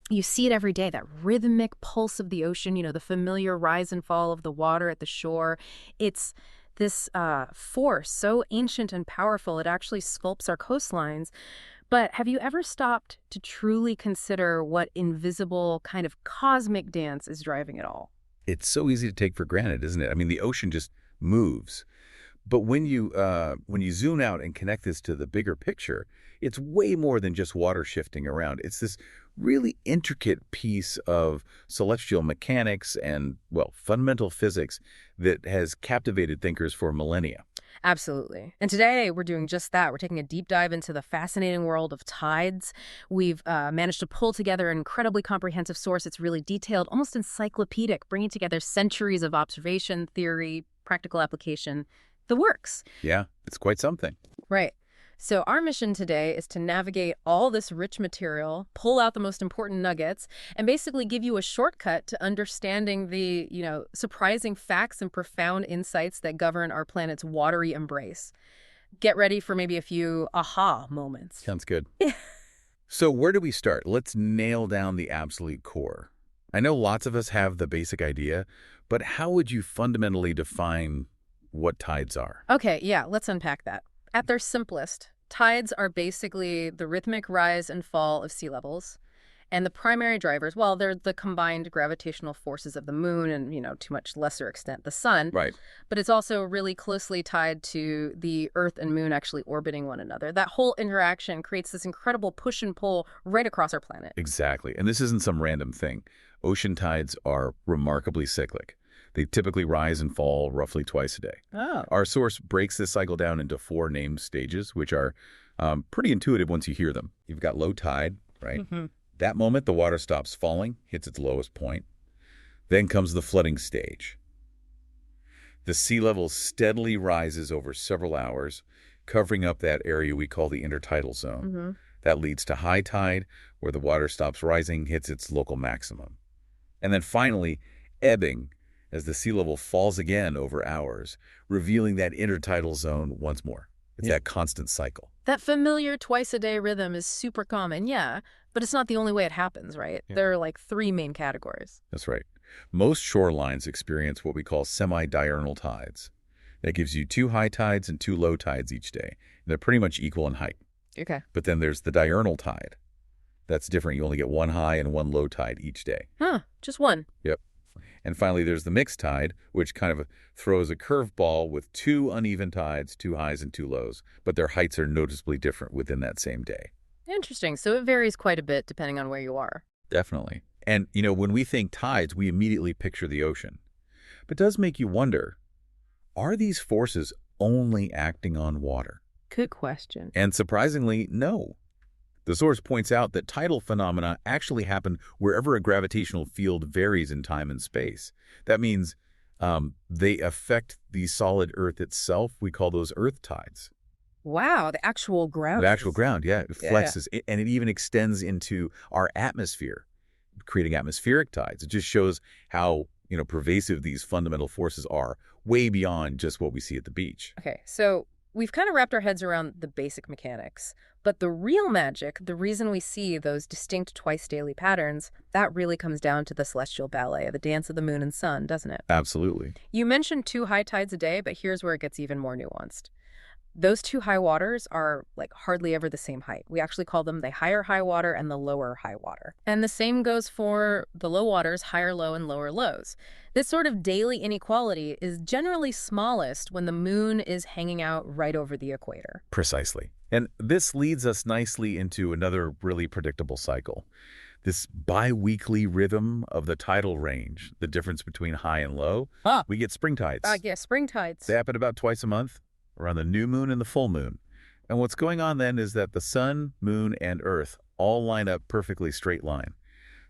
You see it every day, that rhythmic pulse of the ocean, the familiar rise and fall of the water at the shore. It's this force so ancient and powerful, it actually sculpts our coastlines. But have you ever stopped to truly consider what invisible kind of cosmic dance is driving it all? It's so easy to take for granted, isn't it? I mean, the ocean just moves. But when you zoom out and connect this to the bigger picture, it's way more than just water shifting around. It's this really intricate piece of celestial mechanics and, well, fundamental physics that has captivated thinkers for millennia. Absolutely. And today we're doing just that. We're taking a deep dive into the fascinating world of tides. We've managed to pull together an incredibly comprehensive source. It's really detailed, almost encyclopedic, bringing together centuries of observation, theory, practical application, the works. Yeah, it's quite something. Right. So our mission today is to navigate all this rich material, pull out the most important nuggets, and basically give you a shortcut to understanding the, surprising facts and profound insights that govern our planet's watery embrace. Get ready for maybe a few aha moments. Sounds good. So where do we start? Let's nail down the absolute core. I know lots of us have the basic idea, but how would you fundamentally define what tides are? Okay, yeah, let's unpack that. At their simplest, tides are basically the rhythmic rise and fall of sea levels. And the primary drivers, well, they're the combined gravitational forces of the moon and, to much lesser extent, the sun. Right. But it's also really closely tied to the Earth and moon actually orbiting one another. That whole interaction creates this incredible push and pull right across our planet. Exactly. And this isn't some random thing. Ocean tides are remarkably cyclic. They typically rise and fall roughly twice a day. Oh. Our source breaks this cycle down into 4 named stages, which are pretty intuitive once you hear them. You've got low tide, right? Mm-hmm. That moment, the water stops falling, hits its lowest point. Then comes the flooding stage. The sea level steadily rises over several hours, covering up that area we call the intertidal zone. Mm-hmm. That leads to high tide, where the water stops rising, hits its local maximum. And then finally, ebbing, as the sea level falls again over hours, revealing that intertidal zone once more. It's that constant cycle. That familiar twice-a-day rhythm is super common, yeah, but it's not the only way it happens, right? Yeah. There are like 3 main categories. That's right. Most shorelines experience what we call semi-diurnal tides. That gives you 2 high tides and 2 low tides each day. And they're pretty much equal in height. Okay. But then there's the diurnal tide. That's different. You only get 1 high and 1 low tide each day. Huh, just one. Yep. And finally, there's the mixed tide, which kind of throws a curveball with 2 uneven tides, 2 highs and 2 lows, but their heights are noticeably different within that same day. Interesting. So it varies quite a bit depending on where you are. Definitely. And, when we think tides, we immediately picture the ocean. But it does make you wonder, are these forces only acting on water? Good question. And surprisingly, no. The source points out that tidal phenomena actually happen wherever a gravitational field varies in time and space. That means they affect the solid Earth itself. We call those earth tides. Wow, the actual ground. The actual ground, yeah. It Yeah. flexes, and it even extends into our atmosphere, creating atmospheric tides. It just shows how pervasive these fundamental forces are, way beyond just what we see at the beach. Okay, so we've kind of wrapped our heads around the basic mechanics, but the real magic, the reason we see those distinct twice-daily patterns, that really comes down to the celestial ballet, the dance of the moon and sun, doesn't it? Absolutely. You mentioned 2 high tides a day, but here's where it gets even more nuanced. Those 2 high waters are like hardly ever the same height. We actually call them the higher high water and the lower high water. And the same goes for the low waters, higher low and lower lows. This sort of daily inequality is generally smallest when the moon is hanging out right over the equator. Precisely. And this leads us nicely into another really predictable cycle. This bi-weekly rhythm of the tidal range, the difference between high and low. We get spring tides. Yeah, spring tides. They happen about twice a month, around the new moon and the full moon. And what's going on then is that the sun, moon, and earth all line up perfectly straight line.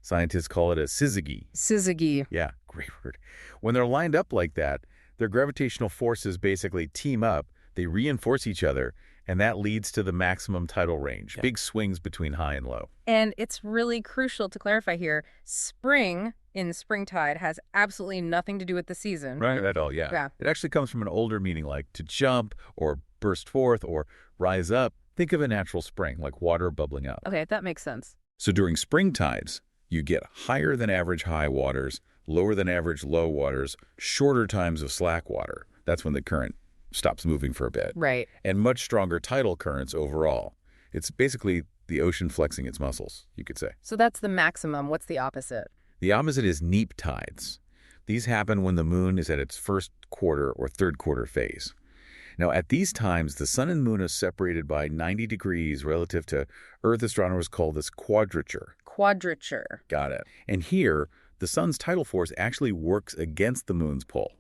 Scientists call it a syzygy. Syzygy. Yeah, great word. When they're lined up like that, their gravitational forces basically team up, they reinforce each other, and that leads to the maximum tidal range, big swings between high and low. And it's really crucial to clarify here, spring in spring tide has absolutely nothing to do with the season. Right, at all, yeah. It actually comes from an older meaning like to jump or burst forth or rise up. Think of a natural spring, like water bubbling up. Okay, that makes sense. So during spring tides, You get higher than average high waters, lower than average low waters, shorter times of slack water. That's when the current stops moving for a bit. Right. And much stronger tidal currents overall. It's basically the ocean flexing its muscles, you could say. So that's the maximum. What's the opposite? The opposite is neap tides. These happen when the moon is at its first quarter or third quarter phase. Now, at these times, the sun and moon are separated by 90 degrees relative to Earth astronomers call this quadrature. Quadrature. Got it. And here, the sun's tidal force actually works against the moon's pull.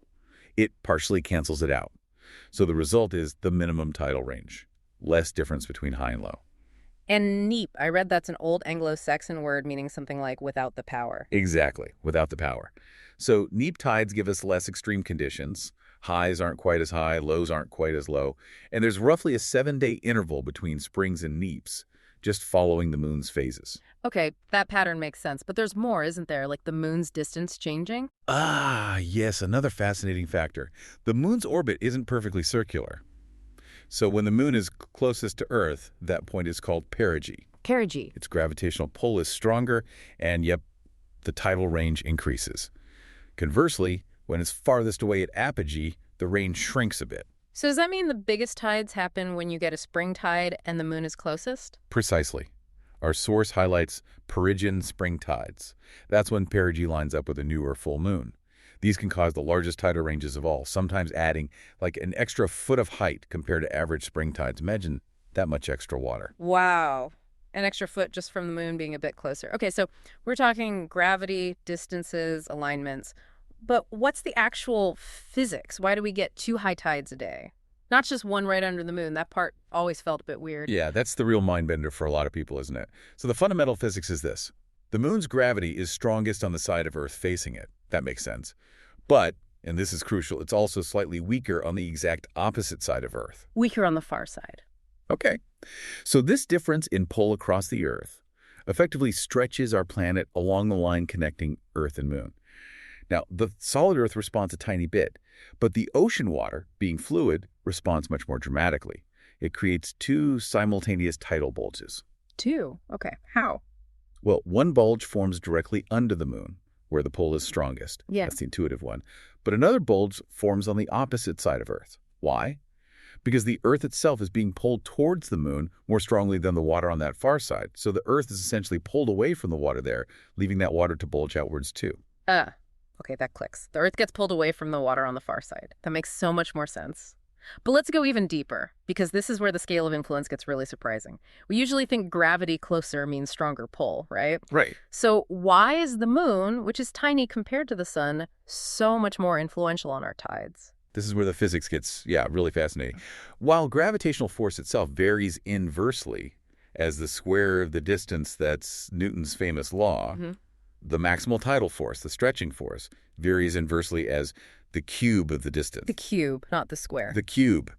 It partially cancels it out. So the result is the minimum tidal range. Less difference between high and low. And neap, I read that's an old Anglo-Saxon word meaning something like without the power. Exactly, without the power. So neap tides give us less extreme conditions. Highs aren't quite as high, lows aren't quite as low. And there's roughly a 7-day interval between springs and neaps, just following the moon's phases. Okay, that pattern makes sense, but there's more, isn't there? Like the moon's distance changing? Ah, yes, another fascinating factor. The moon's orbit isn't perfectly circular. So when the moon is closest to Earth, that point is called perigee. Perigee. Its gravitational pull is stronger, and yep, the tidal range increases. Conversely, when it's farthest away at apogee, the range shrinks a bit. So does that mean the biggest tides happen when you get a spring tide and the moon is closest? Precisely. Our source highlights perigean spring tides. That's when perigee lines up with a new or full moon. These can cause the largest tidal ranges of all, sometimes adding like an extra foot of height compared to average spring tides. Imagine that much extra water. Wow. An extra foot just from the moon being a bit closer. Okay, so we're talking gravity, distances, alignments. But what's the actual physics? Why do we get 2 high tides a day? Not just one right under the moon. That part always felt a bit weird. Yeah, that's the real mind bender for a lot of people, isn't it? So the fundamental physics is this. The moon's gravity is strongest on the side of Earth facing it. That makes sense. But, and this is crucial, it's also slightly weaker on the exact opposite side of Earth. Weaker on the far side. Okay. So this difference in pull across the Earth effectively stretches our planet along the line connecting Earth and Moon. Now, the solid Earth responds a tiny bit, but the ocean water, being fluid, responds much more dramatically. It creates 2 simultaneous tidal bulges. 2? Okay. How? Well, one bulge forms directly under the moon, where the pull is strongest. Yeah. That's the intuitive one. But another bulge forms on the opposite side of Earth. Why? Because the Earth itself is being pulled towards the moon more strongly than the water on that far side. So the Earth is essentially pulled away from the water there, leaving that water to bulge outwards too. Okay, that clicks. The Earth gets pulled away from the water on the far side. That makes so much more sense. But let's go even deeper, because this is where the scale of influence gets really surprising. We usually think gravity closer means stronger pull, right? Right. So why is the moon, which is tiny compared to the sun, so much more influential on our tides? This is where the physics gets, really fascinating. While gravitational force itself varies inversely as the square of the distance, that's Newton's famous law, the maximal tidal force, the stretching force, varies inversely as the cube of the distance. The cube, not the square. The cube.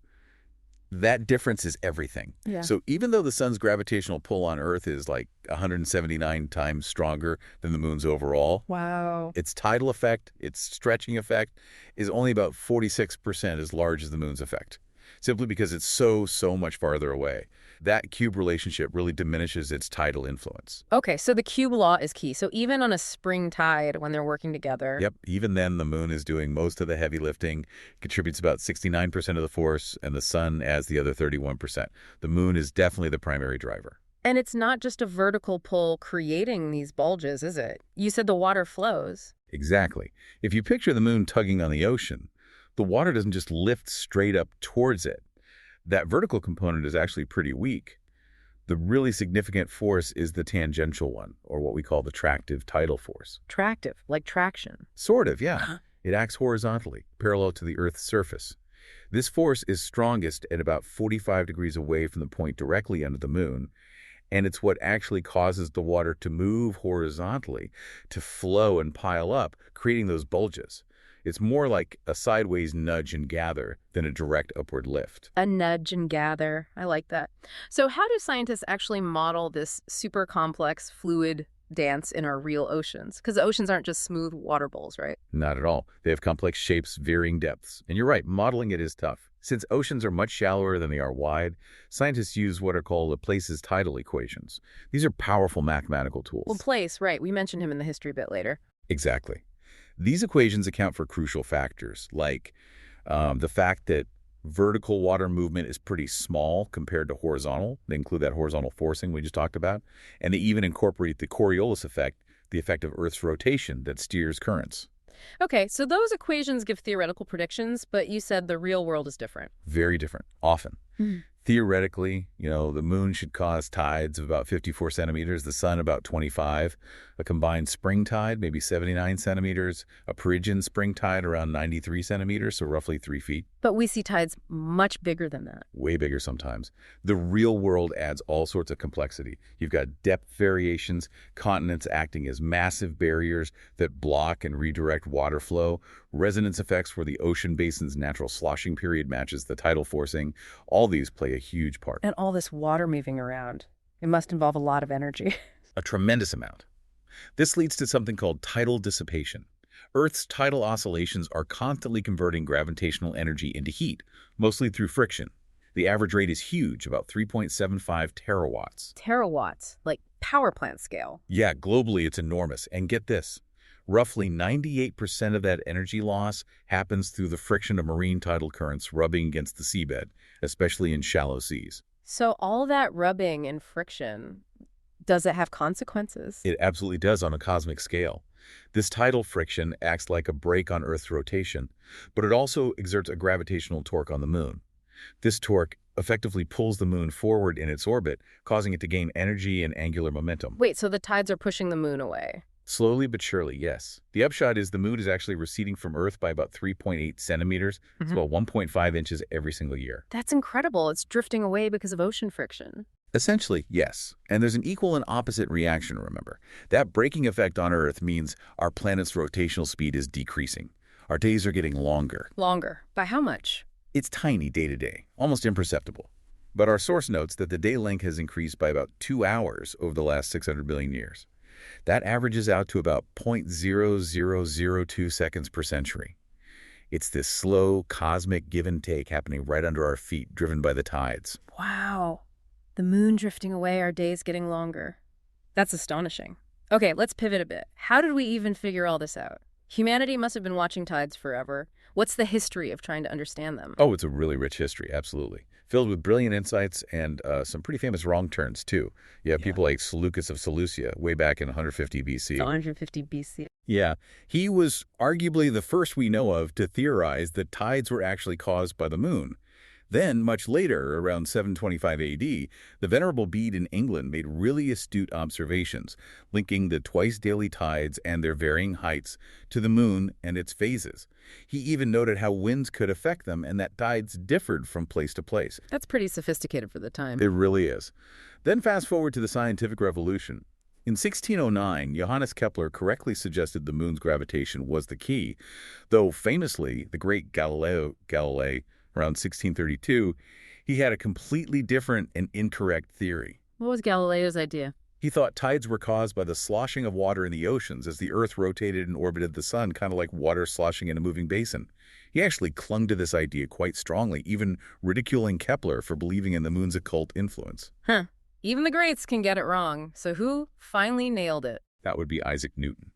That difference is everything. Yeah. So even though the sun's gravitational pull on Earth is like 179 times stronger than the moon's overall, Wow. its tidal effect, its stretching effect, is only about 46% as large as the moon's effect, simply because it's so much farther away. That cube relationship really diminishes its tidal influence. Okay, so the cube law is key. So even on a spring tide, when they're working together. Yep, even then the moon is doing most of the heavy lifting, contributes about 69% of the force, and the sun adds the other 31%. The moon is definitely the primary driver. And it's not just a vertical pull creating these bulges, is it? You said the water flows. Exactly. If you picture the moon tugging on the ocean, the water doesn't just lift straight up towards it. That vertical component is actually pretty weak. The really significant force is the tangential one, or what we call the tractive tidal force. Tractive, like traction. Sort of, yeah. It acts horizontally, parallel to the Earth's surface. This force is strongest at about 45 degrees away from the point directly under the moon, and it's what actually causes the water to move horizontally, to flow and pile up, creating those bulges. It's more like a sideways nudge and gather than a direct upward lift. A nudge and gather. I like that. So how do scientists actually model this super complex fluid dance in our real oceans? Because the oceans aren't just smooth water bowls, right? Not at all. They have complex shapes, varying depths. And you're right, modeling it is tough. Since oceans are much shallower than they are wide, scientists use what are called Laplace's tidal equations. These are powerful mathematical Well, tools. Place, right. We mentioned him in the history bit later. Exactly. These equations account for crucial factors, like the fact that vertical water movement is pretty small compared to horizontal. They include that horizontal forcing we just talked about. And they even incorporate the Coriolis effect, the effect of Earth's rotation that steers currents. Okay, so those equations give theoretical predictions, but you said the real world is different. Very different, often. Hmm. Theoretically, the moon should cause tides of about 54 centimeters, the sun about 25, a combined spring tide, maybe 79 centimeters, a Perigean spring tide around 93 centimeters, so roughly 3 feet. But we see tides much bigger than that. Way bigger sometimes. The real world adds all sorts of complexity. You've got depth variations, continents acting as massive barriers that block and redirect water flow, resonance effects where the ocean basin's natural sloshing period matches the tidal forcing. All these play a huge part. And all this water moving around. It must involve a lot of energy. A tremendous amount. This leads to something called tidal dissipation. Earth's tidal oscillations are constantly converting gravitational energy into heat, mostly through friction. The average rate is huge, about 3.75 terawatts. Terawatts, like power plant scale. Yeah, globally it's enormous. And get this, roughly 98% of that energy loss happens through the friction of marine tidal currents rubbing against the seabed, especially in shallow seas. So all that rubbing and friction, does it have consequences? It absolutely does on a cosmic scale. This tidal friction acts like a brake on Earth's rotation, but it also exerts a gravitational torque on the moon. This torque effectively pulls the moon forward in its orbit, causing it to gain energy and angular momentum. Wait, so the tides are pushing the moon away? Slowly but surely, yes. The upshot is the moon is actually receding from Earth by about 3.8 centimeters, so about 1.5 inches every single year. That's incredible. It's drifting away because of ocean friction. Essentially, yes. And there's an equal and opposite reaction, remember. That braking effect on Earth means our planet's rotational speed is decreasing. Our days are getting longer. Longer. By how much? It's tiny day to day, almost imperceptible. But our source notes that the day length has increased by about 2 hours over the last 600 billion years. That averages out to about 0.0002 seconds per century. It's this slow, cosmic give and take happening right under our feet, driven by the tides. Wow. The moon drifting away, our days getting longer. That's astonishing. Okay, let's pivot a bit. How did we even figure all this out? Humanity must have been watching tides forever. What's the history of trying to understand them? Oh, it's a really rich history, absolutely. Filled with brilliant insights and some pretty famous wrong turns, too. You have people like Seleucus of Seleucia, way back in 150 BC. 150 BC. Yeah, he was arguably the first we know of to theorize that tides were actually caused by the moon. Then, much later, around 725 AD, the Venerable Bede in England made really astute observations, linking the twice-daily tides and their varying heights to the moon and its phases. He even noted how winds could affect them and that tides differed from place to place. That's pretty sophisticated for the time. It really is. Then fast forward to the scientific revolution. In 1609, Johannes Kepler correctly suggested the moon's gravitation was the key, though famously, the great Galileo Galilei, around 1632, he had a completely different and incorrect theory. What was Galileo's idea? He thought tides were caused by the sloshing of water in the oceans as the Earth rotated and orbited the sun, kind of like water sloshing in a moving basin. He actually clung to this idea quite strongly, even ridiculing Kepler for believing in the moon's occult influence. Huh. Even the greats can get it wrong. So who finally nailed it? That would be Isaac Newton.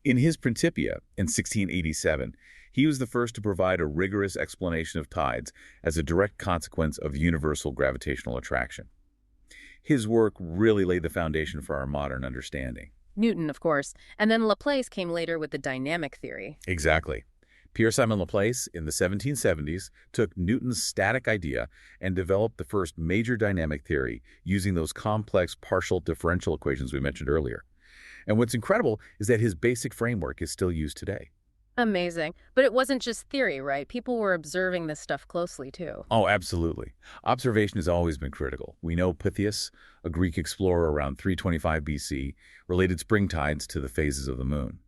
In his Principia in 1687, he was the first to provide a rigorous explanation of tides as a direct consequence of universal gravitational attraction. His work really laid the foundation for our modern understanding. Newton, of course. And then Laplace came later with the dynamic theory. Exactly. Pierre-Simon Laplace, in the 1770s, took Newton's static idea and developed the first major dynamic theory using those complex partial differential equations we mentioned earlier. And what's incredible is that his basic framework is still used today. Amazing. But it wasn't just theory, right? People were observing this stuff closely, too. Oh, absolutely. Observation has always been critical. We know Pytheas, a Greek explorer around 325 BC, related spring tides to the phases of the moon.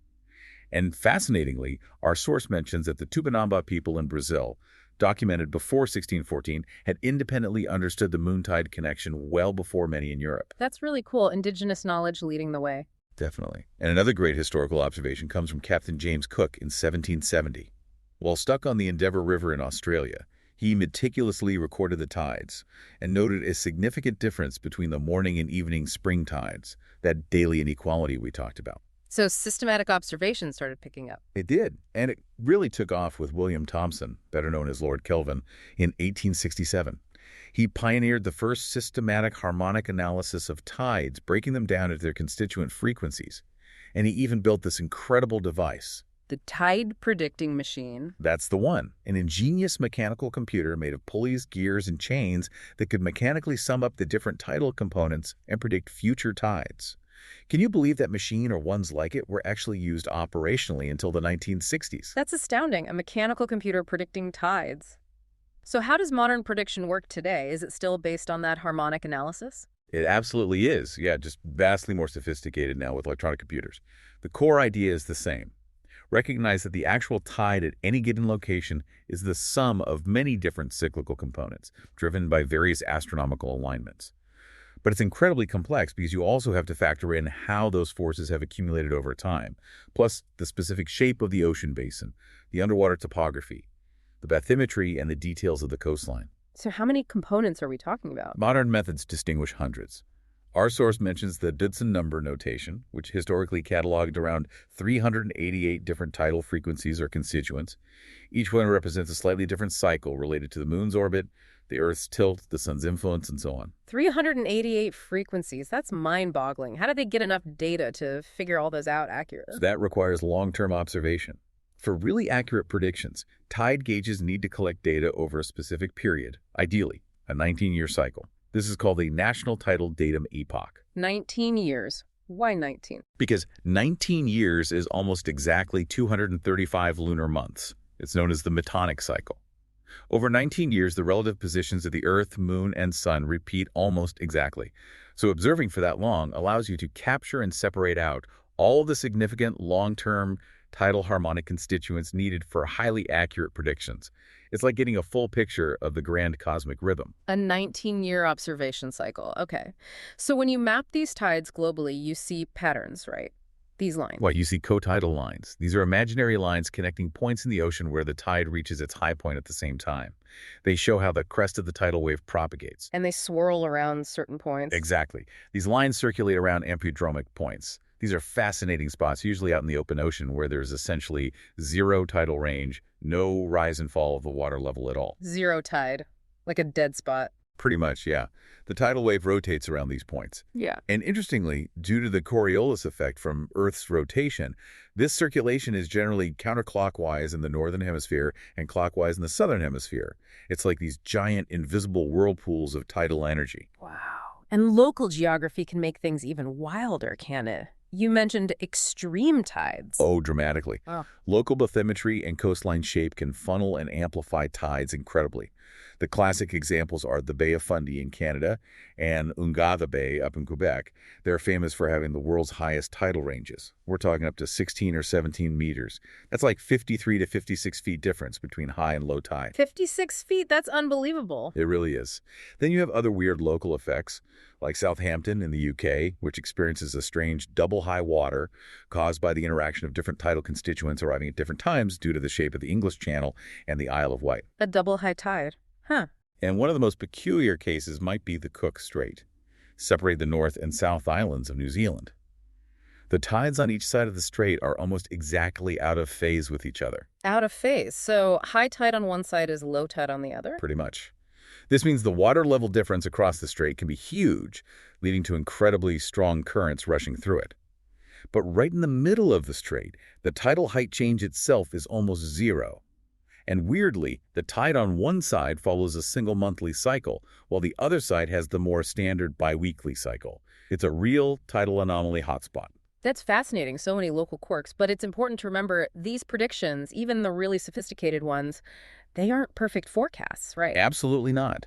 And fascinatingly, our source mentions that the Tupinamba people in Brazil, documented before 1614, had independently understood the moontide connection well before many in Europe. That's really cool. Indigenous knowledge leading the way. Definitely. And another great historical observation comes from Captain James Cook in 1770. While stuck on the Endeavour River in Australia, he meticulously recorded the tides and noted a significant difference between the morning and evening spring tides, that daily inequality we talked about. So systematic observation started picking up. It did, and it really took off with William Thomson, better known as Lord Kelvin, in 1867. He pioneered the first systematic harmonic analysis of tides, breaking them down into their constituent frequencies. And he even built this incredible device. The tide predicting machine. That's the one, an ingenious mechanical computer made of pulleys, gears, and chains that could mechanically sum up the different tidal components and predict future tides. Can you believe that machine or ones like it were actually used operationally until the 1960s? That's astounding, a mechanical computer predicting tides. So how does modern prediction work today? Is it still based on that harmonic analysis? It absolutely is. Yeah, just vastly more sophisticated now with electronic computers. The core idea is the same. Recognize that the actual tide at any given location is the sum of many different cyclical components, driven by various astronomical alignments. But it's incredibly complex because you also have to factor in how those forces have accumulated over time, plus the specific shape of the ocean basin, the underwater topography, the bathymetry, and the details of the coastline. So how many components are we talking about? Modern methods distinguish hundreds. Our source mentions the Dudson number notation, which historically cataloged around 388 different tidal frequencies or constituents. Each one represents a slightly different cycle related to the moon's orbit, the Earth's tilt, the sun's influence, and so on. 388 frequencies. That's mind-boggling. How did they get enough data to figure all those out accurately? So that requires long-term observation. For really accurate predictions, tide gauges need to collect data over a specific period, ideally a 19-year cycle. This is called the National Tidal Datum Epoch. 19 years. Why 19? Because 19 years is almost exactly 235 lunar months. It's known as the Metonic cycle. Over 19 years, the relative positions of the Earth, Moon, and Sun repeat almost exactly. So observing for that long allows you to capture and separate out all the significant long-term tidal harmonic constituents needed for highly accurate predictions. It's like getting a full picture of the grand cosmic rhythm. A 19-year observation cycle. Okay. So when you map these tides globally, you see patterns, right? These lines. Well, you see cotidal lines. These are imaginary lines connecting points in the ocean where the tide reaches its high point at the same time. They show how the crest of the tidal wave propagates. And they swirl around certain points. Exactly. These lines circulate around amphidromic points. These are fascinating spots, usually out in the open ocean, where there's essentially zero tidal range, no rise and fall of the water level at all. Zero tide, like a dead spot. Pretty much, yeah. The tidal wave rotates around these points. Yeah. And interestingly, due to the Coriolis effect from Earth's rotation, this circulation is generally counterclockwise in the northern hemisphere and clockwise in the southern hemisphere. It's like these giant invisible whirlpools of tidal energy. Wow. And local geography can make things even wilder, can it? You mentioned extreme tides. Oh, dramatically. Wow. Local bathymetry and coastline shape can funnel and amplify tides incredibly. The classic examples are the Bay of Fundy in Canada and Ungava Bay up in Quebec. They're famous for having the world's highest tidal ranges. We're talking up to 16 or 17 meters. That's like 53 to 56 feet difference between high and low tide. 56 feet? That's unbelievable. It really is. Then you have other weird local effects, like Southampton in the UK, which experiences a strange double high water caused by the interaction of different tidal constituents arriving at different times due to the shape of the English Channel and the Isle of Wight. A double high tide. Huh. And one of the most peculiar cases might be the Cook Strait, separate the North and South Islands of New Zealand. The tides on each side of the strait are almost exactly out of phase with each other. Out of phase. So high tide on one side is low tide on the other? Pretty much. This means the water level difference across the strait can be huge, leading to incredibly strong currents rushing through it. But right in the middle of the strait, the tidal height change itself is almost zero. And weirdly, the tide on one side follows a single monthly cycle, while the other side has the more standard biweekly cycle. It's a real tidal anomaly hotspot. That's fascinating, so many local quirks, but it's important to remember these predictions, even the really sophisticated ones, they aren't perfect forecasts, right? Absolutely not.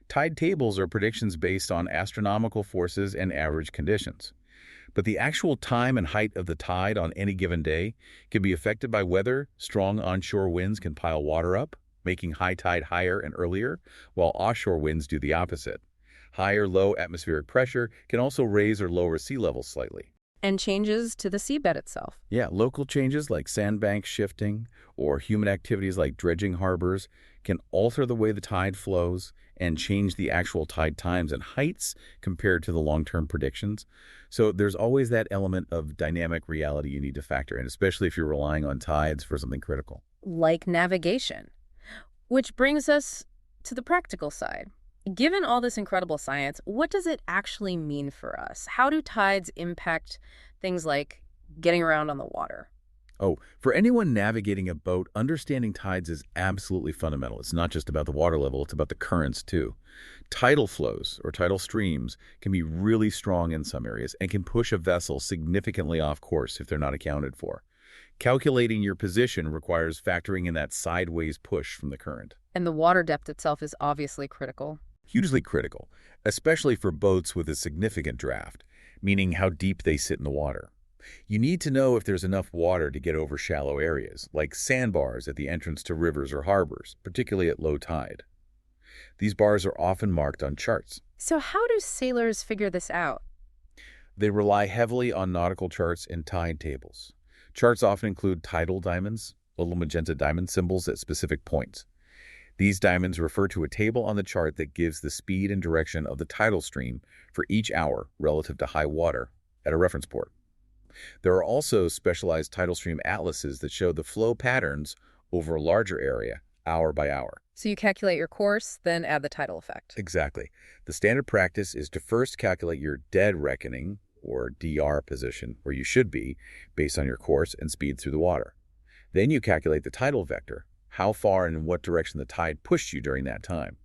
Tide tables are predictions based on astronomical forces and average conditions. But the actual time and height of the tide on any given day can be affected by weather. Strong onshore winds can pile water up, making high tide higher and earlier, while offshore winds do the opposite. High or low atmospheric pressure can also raise or lower sea levels slightly. And changes to the seabed itself. Yeah, local changes like sandbank shifting or human activities like dredging harbors can alter the way the tide flows and change the actual tide times and heights compared to the long-term predictions. So there's always that element of dynamic reality you need to factor in, especially if you're relying on tides for something critical. Like navigation. Which brings us to the practical side. Given all this incredible science, what does it actually mean for us? How do tides impact things like getting around on the water? Oh, for anyone navigating a boat, understanding tides is absolutely fundamental. It's not just about the water level, it's about the currents too. Tidal flows or tidal streams can be really strong in some areas and can push a vessel significantly off course if they're not accounted for. Calculating your position requires factoring in that sideways push from the current. And the water depth itself is obviously critical. Hugely critical, especially for boats with a significant draft, meaning how deep they sit in the water. You need to know if there's enough water to get over shallow areas, like sandbars at the entrance to rivers or harbors, particularly at low tide. These bars are often marked on charts. So how do sailors figure this out? They rely heavily on nautical charts and tide tables. Charts often include tidal diamonds, little magenta diamond symbols at specific points. These diamonds refer to a table on the chart that gives the speed and direction of the tidal stream for each hour relative to high water at a reference port. There are also specialized tidal stream atlases that show the flow patterns over a larger area, hour by hour. So you calculate your course, then add the tidal effect. Exactly. The standard practice is to first calculate your dead reckoning, or DR position, where you should be, based on your course and speed through the water. Then you calculate the tidal vector, how far and in what direction the tide pushed you during that time.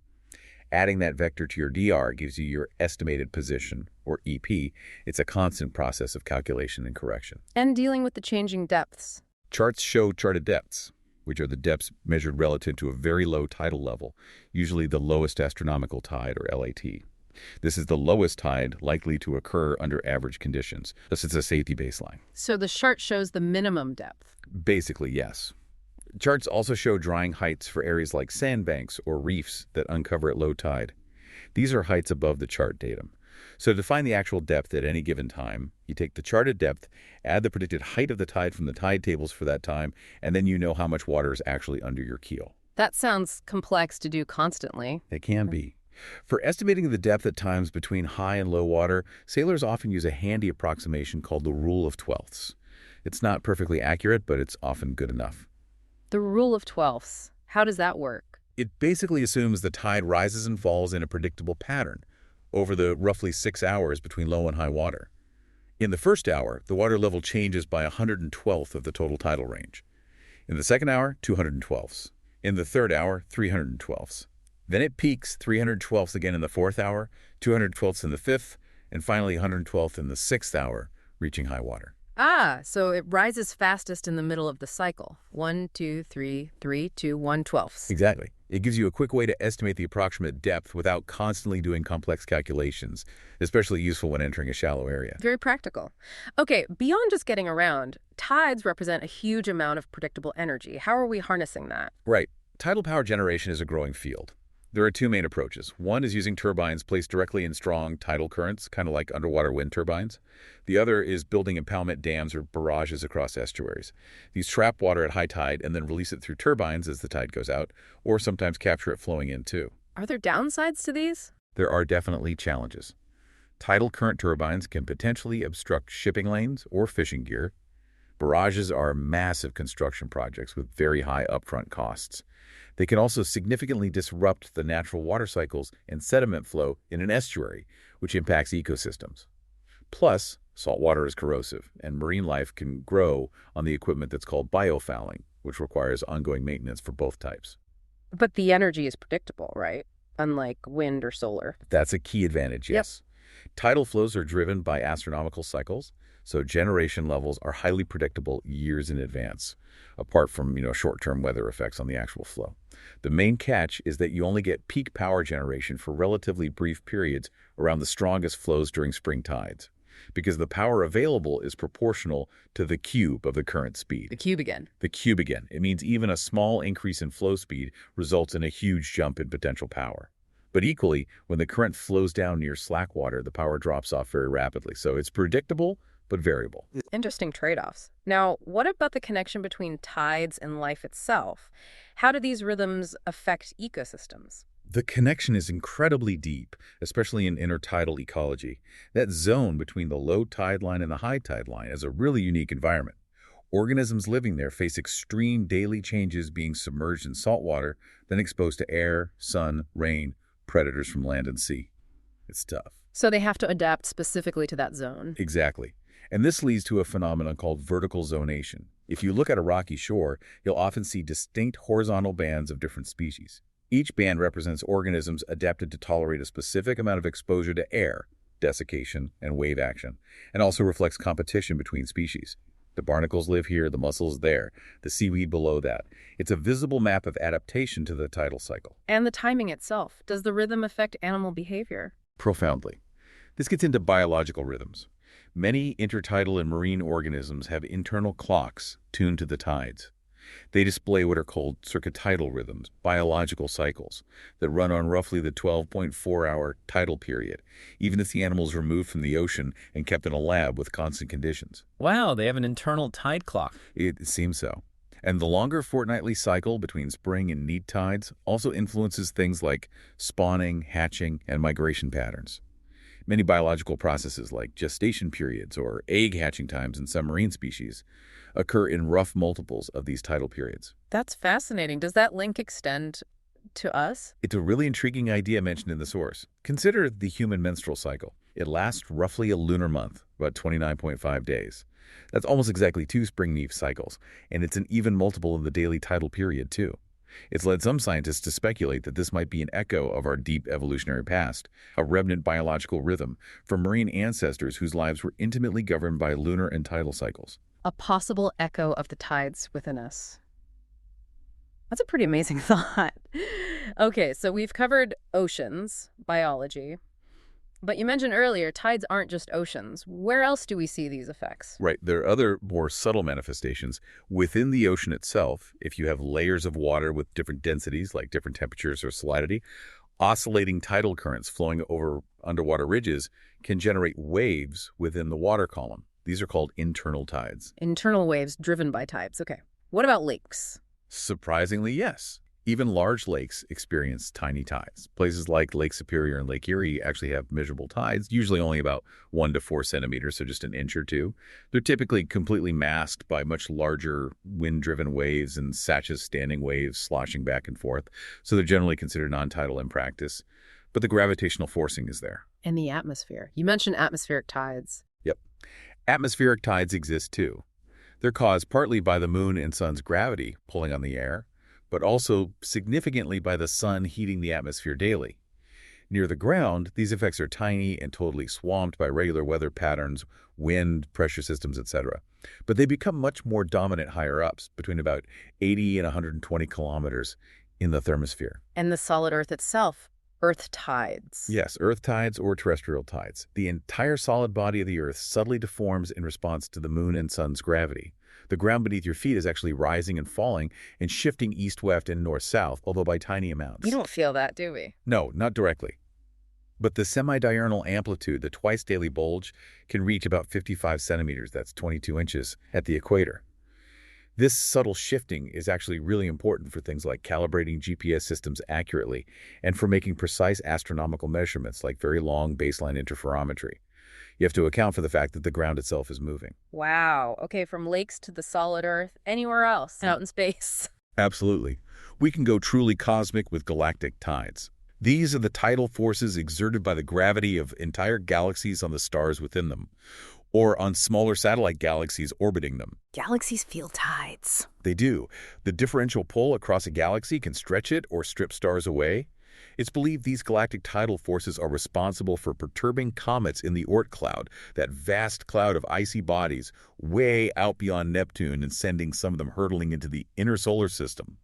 Adding that vector to your DR gives you your estimated position, or EP. It's a constant process of calculation and correction. And dealing with the changing depths. Charts show charted depths, which are the depths measured relative to a very low tidal level, usually the lowest astronomical tide, or LAT. This is the lowest tide likely to occur under average conditions. Thus, it's a safety baseline. So the chart shows the minimum depth. Basically, yes. Charts also show drying heights for areas like sandbanks or reefs that uncover at low tide. These are heights above the chart datum. So to find the actual depth at any given time, you take the charted depth, add the predicted height of the tide from the tide tables for that time, and then you know how much water is actually under your keel. That sounds complex to do constantly. It can be. For estimating the depth at times between high and low water, sailors often use a handy approximation called the rule of twelfths. It's not perfectly accurate, but it's often good enough. The rule of twelfths. How does that work? It basically assumes the tide rises and falls in a predictable pattern over the roughly 6 hours between low and high water. In the first hour, the water level changes by 112th of the total tidal range. In the second hour, 212ths. In the third hour, 312ths. Then it peaks 312ths again in the fourth hour, 212ths in the fifth, and finally 112th in the sixth hour, reaching high water. Ah, so it rises fastest in the middle of the cycle. 1, 2, 3, 3, 2, 1/12. Exactly. It gives you a quick way to estimate the approximate depth without constantly doing complex calculations, especially useful when entering a shallow area. Very practical. Okay, beyond just getting around, tides represent a huge amount of predictable energy. How are we harnessing that? Right. Tidal power generation is a growing field. There are two main approaches. One is using turbines placed directly in strong tidal currents, kind of like underwater wind turbines. The other is building impoundment dams or barrages across estuaries. These trap water at high tide and then release it through turbines as the tide goes out, or sometimes capture it flowing in too. Are there downsides to these? There are definitely challenges. Tidal current turbines can potentially obstruct shipping lanes or fishing gear. Barrages are massive construction projects with very high upfront costs. They can also significantly disrupt the natural water cycles and sediment flow in an estuary, which impacts ecosystems. Plus, salt water is corrosive, and marine life can grow on the equipment that's called biofouling, which requires ongoing maintenance for both types. But the energy is predictable, right? Unlike wind or solar. That's a key advantage, yes. Tidal flows are driven by astronomical cycles, so generation levels are highly predictable years in advance, apart from, short-term weather effects on the actual flow. The main catch is that you only get peak power generation for relatively brief periods around the strongest flows during spring tides, because the power available is proportional to the cube of the current speed. The cube again. The cube again. It means even a small increase in flow speed results in a huge jump in potential power. But equally, when the current flows down near slack water, the power drops off very rapidly. So it's predictable, but variable. Interesting trade-offs. Now, what about the connection between tides and life itself? How do these rhythms affect ecosystems? The connection is incredibly deep, especially in intertidal ecology. That zone between the low tide line and the high tide line is a really unique environment. Organisms living there face extreme daily changes, being submerged in salt water, then exposed to air, sun, rain, predators from land and sea. It's tough. So they have to adapt specifically to that zone. Exactly. And this leads to a phenomenon called vertical zonation. If you look at a rocky shore, you'll often see distinct horizontal bands of different species. Each band represents organisms adapted to tolerate a specific amount of exposure to air, desiccation, and wave action, and also reflects competition between species. The barnacles live here, the mussels there, the seaweed below that. It's a visible map of adaptation to the tidal cycle. And the timing itself. Does the rhythm affect animal behavior? Profoundly. This gets into biological rhythms. Many intertidal and marine organisms have internal clocks tuned to the tides. They display what are called circotidal rhythms, biological cycles, that run on roughly the 12.4-hour tidal period, even if the animal is removed from the ocean and kept in a lab with constant conditions. Wow, they have an internal tide clock. It seems so. And the longer fortnightly cycle between spring and neap tides also influences things like spawning, hatching, and migration patterns. Many biological processes like gestation periods or egg hatching times in some marine species occur in rough multiples of these tidal periods. That's fascinating. Does that link extend to us? It's a really intriguing idea mentioned in the source. Consider the human menstrual cycle. It lasts roughly a lunar month, about 29.5 days. That's almost exactly 2 spring-neap cycles, and it's an even multiple of the daily tidal period, too. It's led some scientists to speculate that this might be an echo of our deep evolutionary past, a remnant biological rhythm from marine ancestors whose lives were intimately governed by lunar and tidal cycles. A possible echo of the tides within us. That's a pretty amazing thought. Okay, so we've covered oceans, biology, but you mentioned earlier tides aren't just oceans. Where else do we see these effects? Right. There are other more subtle manifestations. Within the ocean itself, if you have layers of water with different densities, like different temperatures or salinity, oscillating tidal currents flowing over underwater ridges can generate waves within the water column. These are called internal tides. Internal waves driven by tides. Okay. What about lakes? Surprisingly, yes. Even large lakes experience tiny tides. Places like Lake Superior and Lake Erie actually have measurable tides, usually only about 1 to 4 centimeters, so just an inch or two. They're typically completely masked by much larger wind-driven waves and Satch's standing waves sloshing back and forth, so they're generally considered non-tidal in practice. But the gravitational forcing is there. And the atmosphere. You mentioned atmospheric tides. Yep. Atmospheric tides exist too. They're caused partly by the moon and sun's gravity pulling on the air, but also significantly by the sun heating the atmosphere daily. Near the ground, these effects are tiny and totally swamped by regular weather patterns, wind, pressure systems, etc. But they become much more dominant higher ups, between about 80 and 120 kilometers in the thermosphere. And the solid Earth itself, Earth tides. Yes, Earth tides or terrestrial tides. The entire solid body of the Earth subtly deforms in response to the moon and sun's gravity. The ground beneath your feet is actually rising and falling and shifting east-west and north-south, although by tiny amounts. We don't feel that, do we? No, not directly. But the semi-diurnal amplitude, the twice-daily bulge, can reach about 55 centimeters, that's 22 inches, at the equator. This subtle shifting is actually really important for things like calibrating GPS systems accurately and for making precise astronomical measurements like very long baseline interferometry. You have to account for the fact that the ground itself is moving. Wow. Okay, from lakes to the solid Earth, anywhere else out in space. Absolutely. We can go truly cosmic with galactic tides. These are the tidal forces exerted by the gravity of entire galaxies on the stars within them, or on smaller satellite galaxies orbiting them. Galaxies feel tides. They do. The differential pull across a galaxy can stretch it or strip stars away. It's believed these galactic tidal forces are responsible for perturbing comets in the Oort cloud, that vast cloud of icy bodies way out beyond Neptune and sending some of them hurtling into the inner solar system.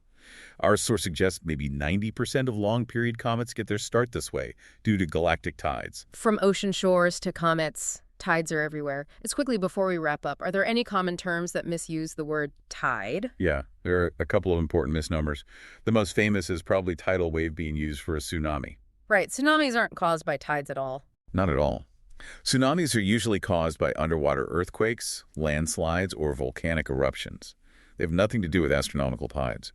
Our source suggests maybe 90% of long-period comets get their start this way due to galactic tides. From ocean shores to comets, tides are everywhere. Just quickly before we wrap up, are there any common terms that misuse the word tide? Yeah, there are a couple of important misnomers. The most famous is probably tidal wave being used for a tsunami. Right, tsunamis aren't caused by tides at all. Not at all. Tsunamis are usually caused by underwater earthquakes, landslides, or volcanic eruptions. They have nothing to do with astronomical tides.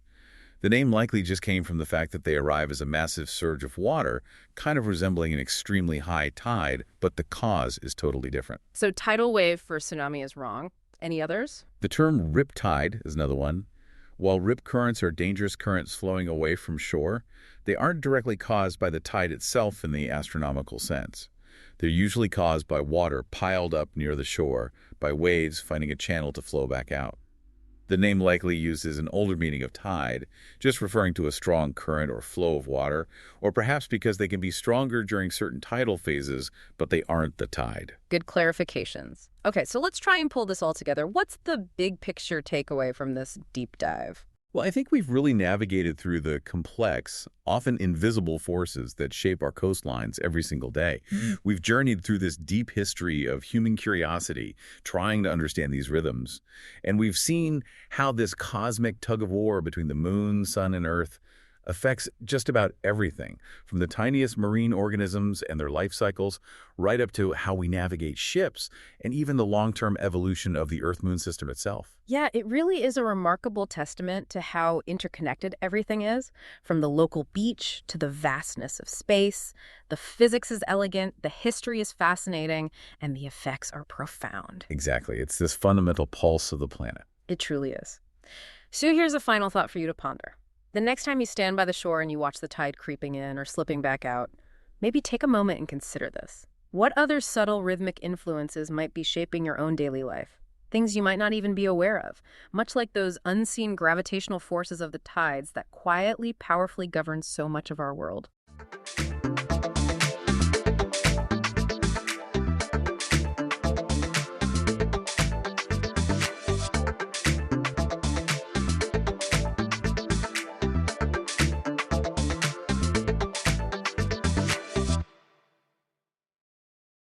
The name likely just came from the fact that they arrive as a massive surge of water, kind of resembling an extremely high tide, but the cause is totally different. So tidal wave for tsunami is wrong. Any others? The term rip tide is another one. While rip currents are dangerous currents flowing away from shore, they aren't directly caused by the tide itself in the astronomical sense. They're usually caused by water piled up near the shore, by waves finding a channel to flow back out. The name likely uses an older meaning of tide, just referring to a strong current or flow of water, or perhaps because they can be stronger during certain tidal phases, but they aren't the tide. Good clarifications. Okay, so let's try and pull this all together. What's the big picture takeaway from this deep dive? Well, I think we've really navigated through the complex, often invisible forces that shape our coastlines every single day. We've journeyed through this deep history of human curiosity, trying to understand these rhythms. And we've seen how this cosmic tug-of-war between the moon, sun, and earth affects just about everything, from the tiniest marine organisms and their life cycles, right up to how we navigate ships, and even the long-term evolution of the Earth-Moon system itself. Yeah, it really is a remarkable testament to how interconnected everything is, from the local beach to the vastness of space. The physics is elegant, the history is fascinating, and the effects are profound. Exactly. It's this fundamental pulse of the planet. It truly is. So here's a final thought for you to ponder. The next time you stand by the shore and you watch the tide creeping in or slipping back out, maybe take a moment and consider this. What other subtle rhythmic influences might be shaping your own daily life? Things you might not even be aware of, much like those unseen gravitational forces of the tides that quietly, powerfully govern so much of our world.